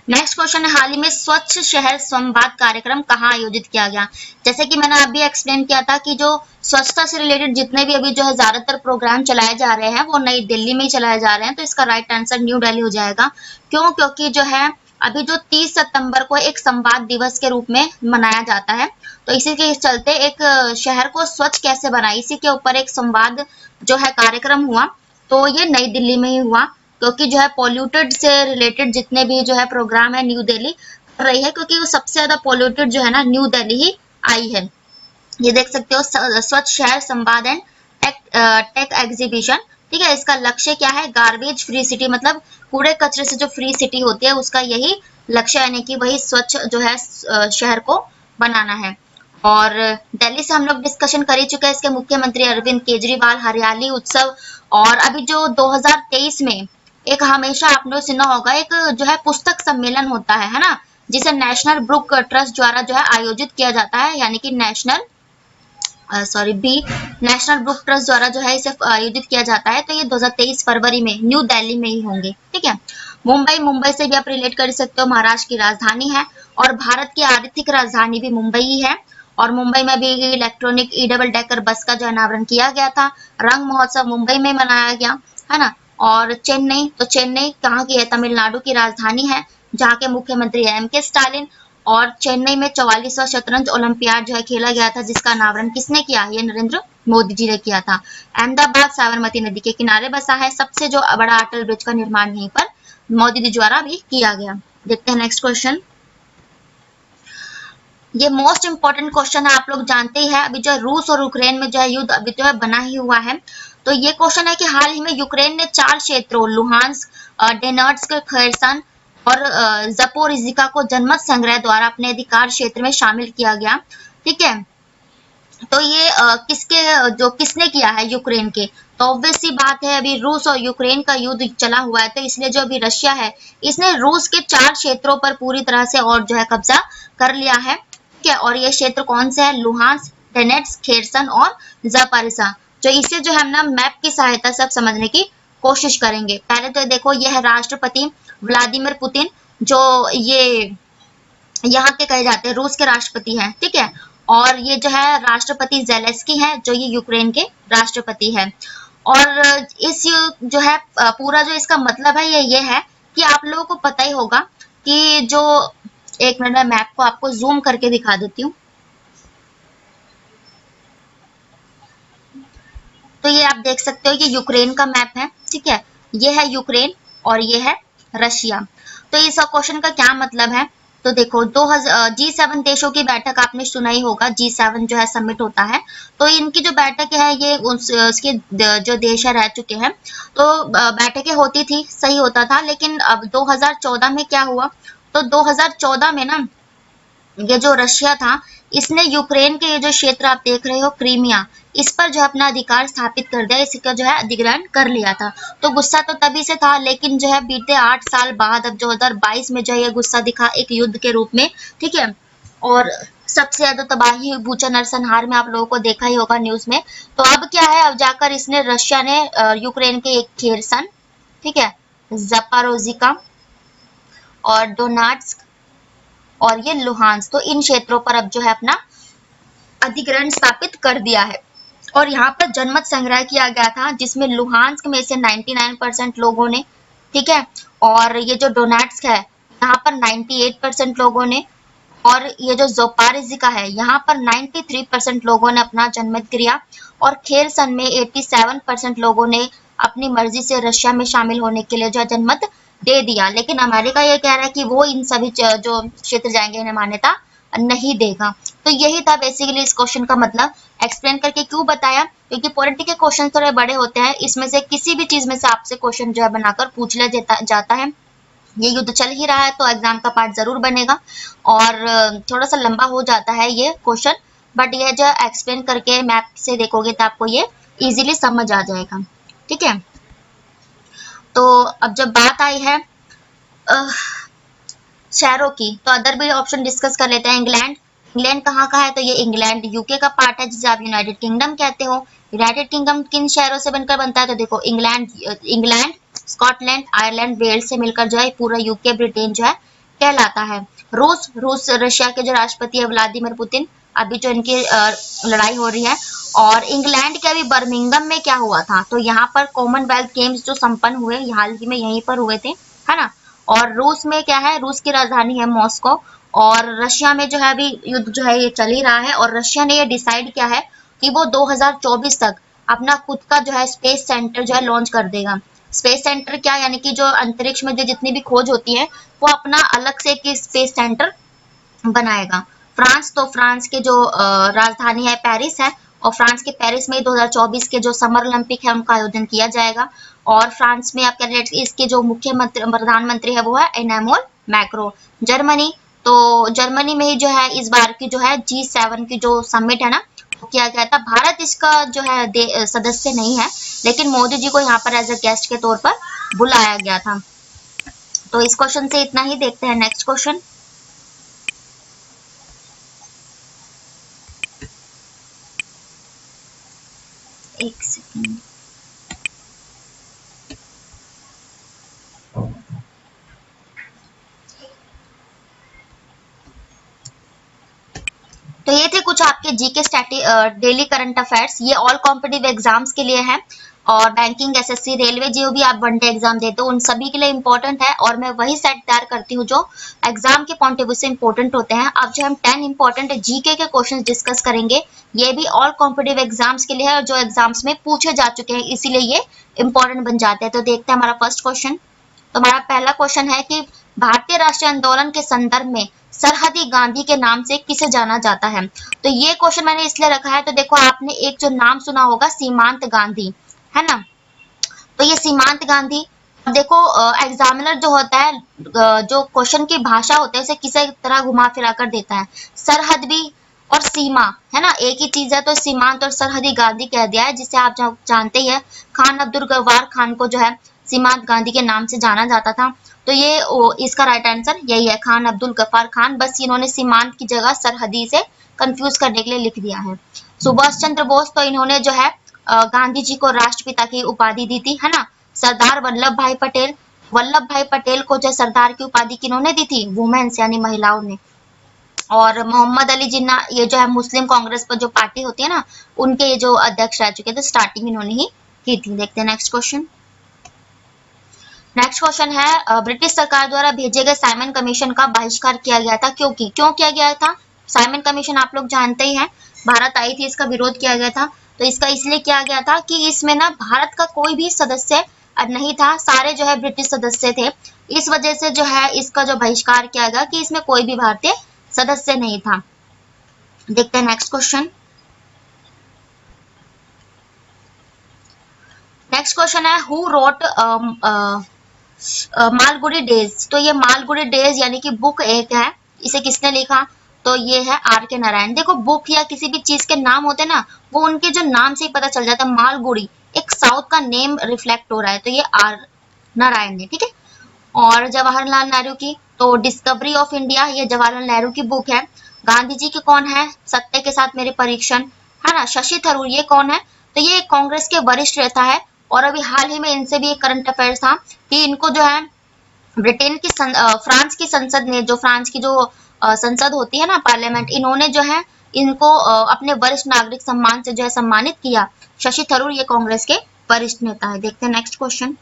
नेक्स्ट क्वेश्चन है, हाल ही में स्वच्छ शहर संवाद कार्यक्रम कहाँ आयोजित किया गया? जैसे कि मैंने अभी एक्सप्लेन किया था कि जो स्वच्छता से रिलेटेड जितने भी अभी जो है ज्यादातर प्रोग्राम चलाए जा रहे हैं वो नई दिल्ली में ही चलाए जा रहे हैं। तो इसका राइट आंसर न्यू दिल्ली हो जाएगा। क्यों? क्योंकि जो है अभी जो 30 सितंबर को एक संवाद दिवस के रूप में मनाया जाता है, तो इसी के चलते एक शहर को स्वच्छ कैसे बनाए, इसी के ऊपर एक संवाद जो है कार्यक्रम हुआ। तो ये नई दिल्ली में ही हुआ, क्योंकि जो है पॉल्यूटेड से रिलेटेड जितने भी जो है प्रोग्राम है न्यू दिल्ली कर रही है, क्योंकि वो सबसे ज्यादा पॉल्यूटेड जो है ना न्यू दिल्ली ही आई है। ये देख सकते हो, स्वच्छ शहर संवाद एंड टेक एग्जीबिशन। ठीक है, इसका लक्ष्य क्या है? गार्बेज फ्री सिटी, मतलब कूड़े कचरे से जो फ्री सिटी होती है उसका यही लक्ष्य, यानी कि वही स्वच्छ जो है शहर को बनाना है। और दिल्ली से हम लोग डिस्कशन कर ही चुके हैं। इसके मुख्यमंत्री अरविंद केजरीवाल, हरियाली उत्सव। और अभी जो 2023 में एक हमेशा आपने सुना होगा एक जो है पुस्तक सम्मेलन होता है ना, जिसे नेशनल बुक ट्रस्ट द्वारा जो है आयोजित किया जाता है, यानी कि नेशनल बुक ट्रस्ट द्वारा जो है इसे आयोजित किया जाता है। तो ये 2023 फरवरी में न्यू दिल्ली में ही होंगे। ठीक है, मुंबई से भी आप रिलेट कर सकते हो, महाराष्ट्र की राजधानी है और भारत की आर्थिक राजधानी भी मुंबई ही है। और मुंबई में भी इलेक्ट्रॉनिक डबल डेकर बस का जो अनावरण किया गया था। रंग महोत्सव मुंबई में मनाया गया है ना। और चेन्नई, तो चेन्नई कहाँ की है? तमिलनाडु की राजधानी है, जहाँ के मुख्यमंत्री है एम.के. स्टालिन। और चेन्नई में 44वां शतरंज ओलंपियाड जो है खेला गया था, जिसका अनावरण किसने किया? ये नरेंद्र मोदी जी ने किया था। अहमदाबाद साबरमती नदी के किनारे बसा है। सबसे जो बड़ा अटल ब्रिज का निर्माण यहीं पर मोदी जी द्वारा भी किया गया। देखते हैं नेक्स्ट क्वेश्चन। ये मोस्ट इंपॉर्टेंट क्वेश्चन है, आप लोग जानते ही है। अभी जो रूस और यूक्रेन में जो है युद्ध अभी जो है बना ही हुआ है। तो ये क्वेश्चन है कि हाल ही में यूक्रेन ने 4 क्षेत्रों लुहांस्क, डोनेट्स्क, खैरसन और ज़पोरिज़िया को जनमत संग्रह द्वारा अपने अधिकार क्षेत्र में शामिल किया गया। ठीक है, तो ये जो किसने किया है, यूक्रेन के। तो ऑब्वियस सी बात है, अभी रूस और यूक्रेन का युद्ध चला हुआ है, तो इसलिए जो अभी रशिया है इसने रूस के 4 क्षेत्रों पर पूरी तरह से और जो है कब्जा कर लिया है, ठीक है। और ये क्षेत्र कौन से हैं, लुहांस, डोनेट्स्क, खेरसन और जापारिसा। जो इसे जो है हम ना मैप की सहायता से अब समझने की कोशिश करेंगे। पहले तो देखो, यह है राष्ट्रपति व्लादिमीर पुतिन, जो ये यहाँ के कहे जाते हैं, रूस के राष्ट्रपति हैं, ठीक है। और ये जो है राष्ट्रपति जेलेंस्की है, जो ये यूक्रेन के राष्ट्रपति है। और जो है पूरा जो इसका मतलब है ये है कि आप लोगों को पता ही होगा कि जो, एक मिनट में मैप को आपको जूम करके दिखा देती हूँ। तो ये आप देख सकते हो, ये यूक्रेन का मैप है, ठीक है। ये है यूक्रेन और ये है रशिया। तो इस क्वेश्चन का क्या मतलब है, तो देखो, G7 देशों की बैठक आपने सुना ही होगा, G7 जो है समिट होता है। तो इनकी जो बैठक है ये उसके जो देश है रह चुके हैं। तो बैठकें होती थी, सही होता था, लेकिन अब 2014 में क्या हुआ, तो 2014 में ना ये जो रशिया था, इसने यूक्रेन के ये जो क्षेत्र आप देख रहे हो, क्रीमिया, इस पर जो है अपना अधिकार स्थापित कर दिया, इसका जो है अधिग्रहण कर लिया था। तो गुस्सा तो तभी से था, लेकिन जो है बीते 8 साल बाद अब 2022 में जो है ये गुस्सा दिखा एक युद्ध के रूप में, ठीक है। और सबसे ज्यादा तबाही हुई भूचा नरसंहार में, आप लोगों को देखा ही होगा न्यूज में। तो अब क्या है, अब जाकर इसने रशिया ने यूक्रेन के एक खेरसन, ठीक है, जपारोजिका और डोनाट्स्क और ये लुहांस, तो इन क्षेत्रों पर अब जो है अपना अधिग्रहण स्थापित कर दिया है। और यहाँ पर जनमत संग्रह किया गया था, जिसमें लुहांस्क में से 99% लोगों ने, ठीक है, और ये जो डोनेट्स्क है यहाँ पर 98% लोगों ने, और ये जो जोपारिजिका है यहाँ पर 93% लोगों ने अपना जनमत किया। और खेरसन में 87% लोगों ने अपनी मर्जी से रशिया में शामिल होने के लिए जो जनमत दे दिया। लेकिन अमेरिका ये कह रहा है कि वो इन सभी जो क्षेत्र जाएंगे इन्हें मान्यता नहीं देगा। तो यही था बेसिकली इस क्वेश्चन का मतलब। एक्सप्लेन करके क्यों बताया, क्योंकि पॉलिटिकल क्वेश्चन थोड़े बड़े होते हैं, इसमें से किसी भी चीज में से आपसे क्वेश्चन जो है बनाकर पूछ लिया जाता है। ये युद्ध चल ही रहा है तो एग्जाम का पार्ट जरूर बनेगा, और थोड़ा सा लंबा हो जाता है ये क्वेश्चन, बट ये जो एक्सप्लेन करके मैप से देखोगे तो आपको ये इजीली समझ आ जाएगा, ठीक है। तो अब जब बात आई है शहरों की, तो अदर भी ऑप्शन डिस्कस कर लेते हैं। इंग्लैंड, इंग्लैंड कहाँ का है, तो ये इंग्लैंड यूके का पार्ट है, जिसे आप यूनाइटेड किंगडम कहते हो। यूनाइटेड किंगडम किन शहरों से बनकर बनता है, तो देखो इंग्लैंड, स्कॉटलैंड, आयरलैंड, वेल्स से मिलकर जो है पूरा यूके ब्रिटेन जो है कहलाता है। रूस रशिया के जो राष्ट्रपति है व्लादिमीर पुतिन, अभी जो इनकी लड़ाई हो रही है। और इंग्लैंड के अभी बर्मिंघम में क्या हुआ था, तो यहाँ पर कॉमनवेल्थ गेम्स जो संपन्न हुए हाल ही में यहीं पर हुए थे, है ना। और रूस में क्या है, रूस की राजधानी है मॉस्को। और रशिया में जो है अभी युद्ध जो है ये चल ही रहा है, और रशिया ने ये डिसाइड किया है कि वो 2024 तक अपना खुद का जो है स्पेस सेंटर जो है लॉन्च कर देगा। स्पेस सेंटर क्या, यानी कि जो अंतरिक्ष में जो जितनी भी खोज होती है वो अपना अलग से एक स्पेस सेंटर बनाएगा। फ्रांस, तो फ्रांस के जो राजधानी है पेरिस है, और फ्रांस के पेरिस में 2024 के जो समर ओलंपिक है उनका आयोजन किया जाएगा। और फ्रांस में आप कह रहे इसके जो मुख्यमंत्री प्रधानमंत्री है वो है एनामोल मैक्रो। जर्मनी, तो जर्मनी में ही जो है इस बार की जो है G7 की जो समिट है ना वो किया गया था। भारत इसका जो है सदस्य नहीं है, लेकिन मोदी जी को यहाँ पर एज अ गेस्ट के तौर पर बुलाया गया था। तो इस क्वेश्चन से इतना ही, देखते हैं नेक्स्ट क्वेश्चन। एक सेकंड। तो ये थे कुछ आपके जीके डेली करंट अफेयर्स। ये ऑल कॉम्पिटिटिव एग्जाम्स के लिए है, और बैंकिंग, एसएससी, रेलवे, जो भी आप वनडे एग्जाम देते हो उन सभी के लिए इंपॉर्टेंट है। और मैं वही सेट तैयार करती हूँ जो एग्जाम के पॉइंट ऑफ व्यू से इंपॉर्टेंट होते हैं। अब जो हम 10 इंपॉर्टेंट जीके के क्वेश्चन डिस्कस करेंगे, ये भी ऑल कॉम्पिटिटिव एग्जाम्स के लिए है, और जो एग्जाम्स में पूछे जा चुके हैं, इसीलिए ये इंपॉर्टेंट बन जाते हैं। तो देखते हैं हमारा फर्स्ट क्वेश्चन। तो हमारा पहला क्वेश्चन है कि भारतीय राष्ट्रीय आंदोलन के संदर्भ में सरहदी गांधी के नाम से किसे जाना जाता है। तो ये क्वेश्चन मैंने इसलिए रखा है, तो देखो आपने एक जो नाम सुना होगा सीमांत गांधी, है ना। तो ये सीमांत गांधी, देखो एग्जामिनर जो होता है जो क्वेश्चन की भाषा होता है उसे किसी तरह घुमा फिरा कर देता है। सरहद भी और सीमा, है ना, एक ही चीज है, तो सीमांत और सरहदी गांधी कह दिया है, जिसे आप जानते ही है, खान अब्दुल गफ्फार खान को जो है सीमांत गांधी के नाम से जाना जाता था। तो ये इसका राइट आंसर यही है, खान अब्दुल गफ्फार खान। बस इन्होंने सीमांत की जगह सरहदी से कंफ्यूज करने के लिए लिख दिया है। सुभाष चंद्र बोस, तो इन्होंने जो है गांधी जी को राष्ट्रपिता की उपाधि दी थी, है ना। सरदार वल्लभ भाई पटेल, वल्लभ भाई पटेल को जो सरदार की उपाधि किन्होंने दी थी, वुमेन्स यानी महिलाओं ने। और मोहम्मद अली जिन्ना, ये जो है मुस्लिम कांग्रेस पर जो पार्टी होती है ना, उनके ये जो अध्यक्ष रह चुके थे, स्टार्टिंग इन्होंने ही की थी। देखते हैं नेक्स्ट क्वेश्चन। नेक्स्ट क्वेश्चन है, ब्रिटिश सरकार द्वारा भेजे गए साइमन कमीशन का बहिष्कार किया गया था, क्योंकि क्यों किया गया था? साइमन कमीशन आप लोग जानते ही हैं, भारत आई थी, इसका विरोध किया गया था। तो इसका इसलिए किया गया था कि इसमें ना भारत का कोई भी सदस्य नहीं था, सारे जो है ब्रिटिश सदस्य थे। इस वजह से जो है इसका जो बहिष्कार किया गया कि इसमें कोई भी भारतीय सदस्य नहीं था। देखते हैं नेक्स्ट क्वेश्चन। नेक्स्ट क्वेश्चन है, हु रोट मालगुडी डेज। तो ये मालगुडी डेज यानी कि बुक एक है, इसे किसने लिखा? तो ये है आर के नारायण। देखो, बुक या किसी भी चीज के नाम होते ना, वो उनके जो नाम से ही पता चल जाता है। मालगुडी एक साउथ का नेम रिफ्लेक्ट हो रहा है, तो ये आर नारायण ने, ठीक है। और जवाहरलाल नेहरू की, तो डिस्कवरी ऑफ इंडिया, ये जवाहरलाल नेहरू की बुक है। गांधी जी के कौन है? सत्य के साथ मेरे परीक्षण, है ना। शशि थरूर, ये कौन है? तो ये कांग्रेस के वरिष्ठ नेता है, और अभी हाल ही में इनसे भी एक करंट अफेयर्स था कि इनको जो है ब्रिटेन की फ्रांस की संसद ने, जो फ्रांस की जो संसद होती है ना, पार्लियामेंट, इन्होंने जो है इनको अपने वरिष्ठ नागरिक सम्मान से जो है सम्मानित किया। शशि थरूर ये कांग्रेस के वरिष्ठ नेता है। देखते हैं नेक्स्ट क्वेश्चन।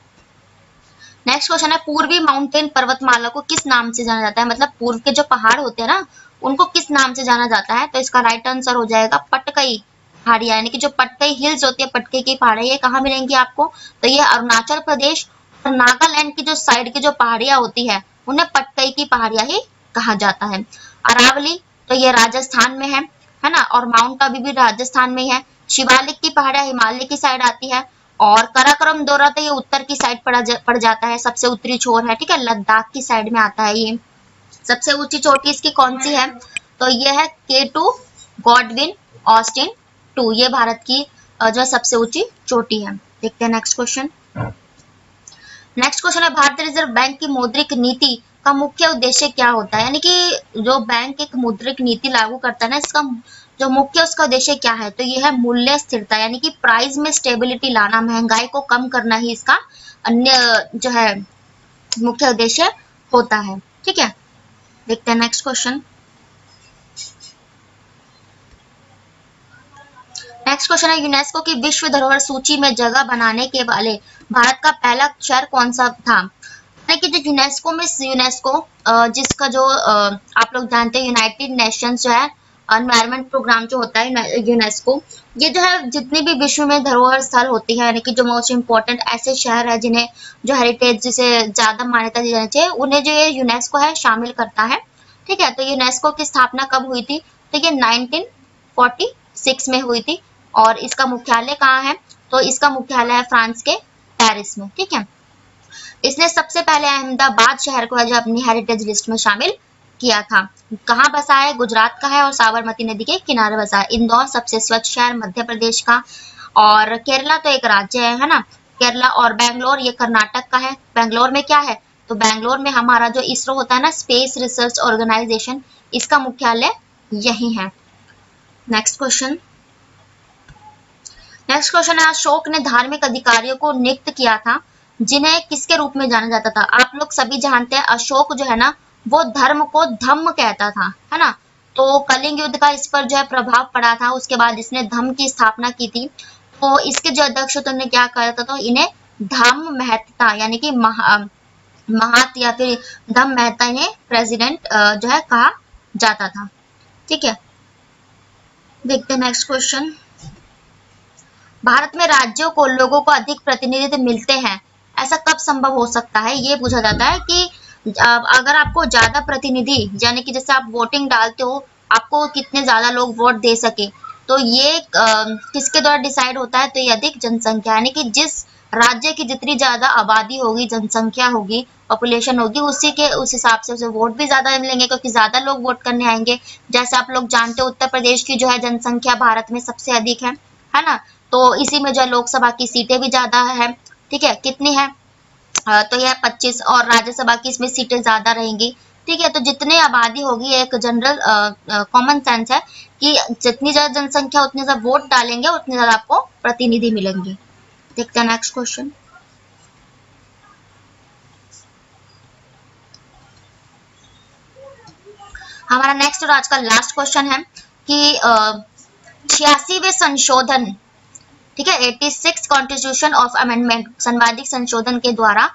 नेक्स्ट क्वेश्चन है, पूर्वी माउंटेन पर्वतमाला को किस नाम से जाना जाता है? मतलब पूर्व के जो पहाड़ होते हैं ना, उनको किस नाम से जाना जाता है? तो इसका राइट आंसर हो जाएगा पटकई पहाड़ियां, यानी कि जो पटकई हिल्स होती है, पटकई की पहाड़ियां, ये कहाँ मिलेंगी आपको? तो ये अरुणाचल प्रदेश और नागालैंड की जो साइड की जो पहाड़ियां होती है, उन्हें पटकई की पहाड़ियां ही कहा जाता है। अरावली, तो ये राजस्थान में है ना, और माउंट आबू भी राजस्थान में ही है। शिवालिक की पहाड़ियां हिमालय की साइड आती है, और कराकोरम दौरा, तो ये उत्तर की साइड पड़ जाता है, सबसे उत्तरी छोर है, ठीक है, लद्दाख की साइड में आता है ये। सबसे ऊंची चोटी इसकी कौन सी है? तो ये है K2 गॉडविन ऑस्टिन 2, ये भारत की जो सबसे ऊंची चोटी है। देखते हैं नेक्स्ट क्वेश्चन। नेक्स्ट क्वेश्चन है, भारतीय रिजर्व बैंक की मौद्रिक नीति का मुख्य उद्देश्य क्या होता है? यानी कि जो बैंक एक मौद्रिक नीति लागू करता है ना, इसका जो मुख्य उसका उद्देश्य क्या है? तो ये है मूल्य स्थिरता, यानी कि प्राइस में स्टेबिलिटी लाना, महंगाई को कम करना ही इसका अन्य जो है मुख्य उद्देश्य होता है, ठीक है। देखते हैं नेक्स्ट क्वेश्चन। नेक्स्ट क्वेश्चन है, यूनेस्को की विश्व धरोहर सूची में जगह बनाने के वाले भारत का पहला शहर कौन सा था? कि जो यूनेस्को जिसका जो आप लोग जानते हैं, यूनाइटेड नेशंस जो है एनवायरनमेंट प्रोग्राम जो होता है यूनेस्को, ये जो है जितनी भी विश्व में धरोहर स्थल होती है, यानी कि जो मोस्ट इम्पोर्टेंट ऐसे शहर है जिन्हें जो हेरिटेज जिसे ज्यादा मान्यता दी जानी चाहिए, उन्हें जो ये यूनेस्को है शामिल करता है, ठीक है। तो यूनेस्को की स्थापना कब हुई थी? तो ये 1946 में हुई थी, और इसका मुख्यालय कहाँ है? तो इसका मुख्यालय है फ्रांस के पेरिस में, ठीक है। इसने सबसे पहले अहमदाबाद शहर को जो अपनी हेरिटेज लिस्ट में शामिल किया था। कहाँ बसा है? गुजरात का है, और साबरमती नदी के किनारे बसा है। इंदौर सबसे स्वच्छ शहर मध्य प्रदेश का, और केरला तो एक राज्य है ना, केरला। और बैंगलोर ये कर्नाटक का है। बैंगलोर में क्या है? तो बैंगलोर में हमारा जो इसरो होता है ना, स्पेस रिसर्च ऑर्गेनाइजेशन, इसका मुख्यालय यही है। Next question. नेक्स्ट क्वेश्चन है, अशोक ने धार्मिक अधिकारियों को नियुक्त किया था, जिन्हें किसके रूप में जाना जाता था? आप लोग सभी जानते हैं, अशोक जो है ना, वो धर्म को धम्म कहता था, है ना। तो कलिंग युद्ध का इस पर जो है प्रभाव पड़ा था, उसके बाद इसने धम्म की स्थापना की थी। तो इसके जो अध्यक्ष थे उन्हें क्या कहता था? इन्हें धम्म महता, यानी कि महात या फिर धम्म महता, इन्हें प्रेसिडेंट जो है कहा जाता था, ठीक है। देखते हैं नेक्स्ट क्वेश्चन। भारत में राज्यों को लोगों को अधिक प्रतिनिधित्व मिलते हैं, ऐसा कब संभव हो सकता है? ये पूछा जाता है कि अगर आपको ज्यादा प्रतिनिधि, यानी कि जैसे आप वोटिंग डालते हो, आपको कितने ज्यादा लोग वोट दे सके, तो ये किसके द्वारा डिसाइड होता है? तो ये अधिक जनसंख्या, यानी कि जिस राज्य की जितनी ज्यादा आबादी होगी, जनसंख्या होगी, पॉपुलेशन होगी उस हिसाब से उसे वोट भी ज्यादा मिलेंगे, क्योंकि ज्यादा लोग वोट करने आएंगे। जैसे आप लोग जानते हो उत्तर प्रदेश की जो है जनसंख्या भारत में सबसे अधिक है ना, तो इसी में जो है लोकसभा की सीटें भी ज्यादा है। ठीक है, कितनी है, तो यह 25, और राज्यसभा की इसमें सीटें ज्यादा रहेंगी। ठीक है, तो जितनी आबादी होगी, एक जनरल कॉमन सेंस है कि जितनी ज्यादा जनसंख्या उतने ज्यादा वोट डालेंगे, उतने ज्यादा आपको प्रतिनिधि मिलेंगे। देखते हैं नेक्स्ट क्वेश्चन। हमारा नेक्स्ट और आज का लास्ट क्वेश्चन है कि 86वें संशोधन, ठीक है, 86 कॉन्स्टिट्यूशन ऑफ अमेंडमेंट, संवैधानिक संशोधन के द्वारा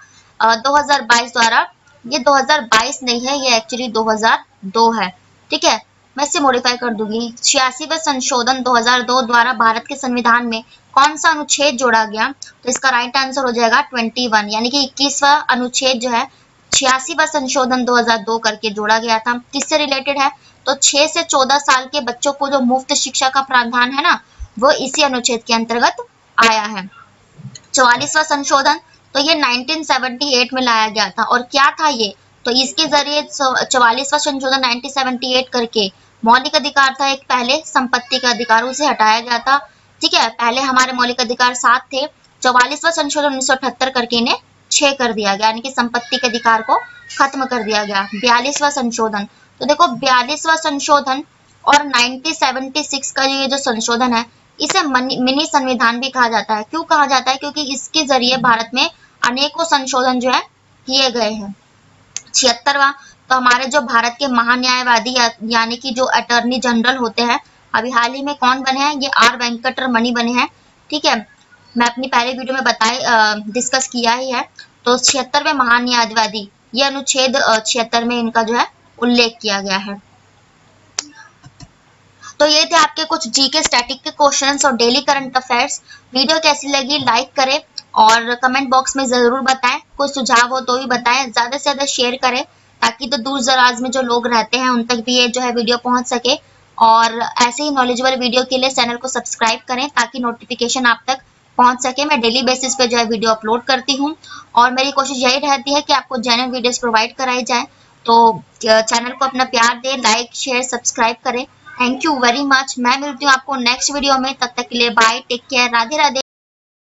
2022 द्वारा, ये 2022 नहीं है, ये एक्चुअली 2002 है। ठीक है, मैं इसे मॉडिफाई कर दूंगी। 86वें संशोधन 2002 द्वारा भारत के संविधान में कौन सा अनुच्छेद जोड़ा गया, तो इसका राइट आंसर हो जाएगा 21, यानी कि 21वां अनुच्छेद जो है 86वां संशोधन 2002 करके जोड़ा गया था। किससे रिलेटेड है, तो 6 से 14 साल के बच्चों को जो मुफ्त शिक्षा का प्रावधान है ना, वो इसी अनुच्छेद के अंतर्गत आया है। 44वां संशोधन, तो ये 1978 में लाया गया था, और क्या था ये, तो इसके जरिए 44वां संशोधन 1978 करके मौलिक अधिकार था एक, पहले संपत्ति का अधिकार, उसे हटाया गया था। ठीक है, पहले हमारे मौलिक अधिकार 7 थे, 44वां संशोधन 1978 करके इन्हें 6 कर दिया गया, यानी कि संपत्ति के अधिकार को खत्म कर दिया गया। 42वां संशोधन, तो देखो 42वां संशोधन और 1976 का ये जो संशोधन है, इसे मिनी संविधान भी कहा जाता है। क्यों कहा जाता है, क्योंकि इसके जरिए भारत में अनेकों संशोधन जो है किए गए हैं। 76वां, तो हमारे जो भारत के महान्यायवादी यानी कि जो अटॉर्नी जनरल होते हैं, अभी हाल ही में कौन बने हैं, ये आर वेंकटरमणि बने हैं। ठीक है, मैं अपनी पहले वीडियो में डिस्कस किया ही है। तो 76वें महान्यायवादी, ये अनुच्छेद 76 में इनका जो है उल्लेख किया गया है। तो ये थे आपके कुछ जीके स्टैटिक के क्वेश्चंस और डेली करंट अफेयर्स। वीडियो कैसी लगी लाइक करें और कमेंट बॉक्स में जरूर बताएं, कोई सुझाव हो तो भी बताएं, ज्यादा से ज्यादा शेयर करें ताकि तो दूर दराज में जो लोग रहते हैं उन तक भी ये जो है वीडियो पहुंच सके। और ऐसे ही नॉलेजेबल वीडियो के लिए चैनल को सब्सक्राइब करें ताकि नोटिफिकेशन आप तक पहुंच सके। मैं डेली बेसिस पे जो है वीडियो अपलोड करती हूँ, और मेरी कोशिश यही रहती है कि आपको जेन्युइन वीडियोस प्रोवाइड कराई जाए। तो चैनल को अपना प्यार दें, लाइक शेयर सब्सक्राइब करें। Thank you very much. मैं मिलती हूँ आपको नेक्स्ट वीडियो में, तब तक के लिए bye, take care, Radhe Radhe.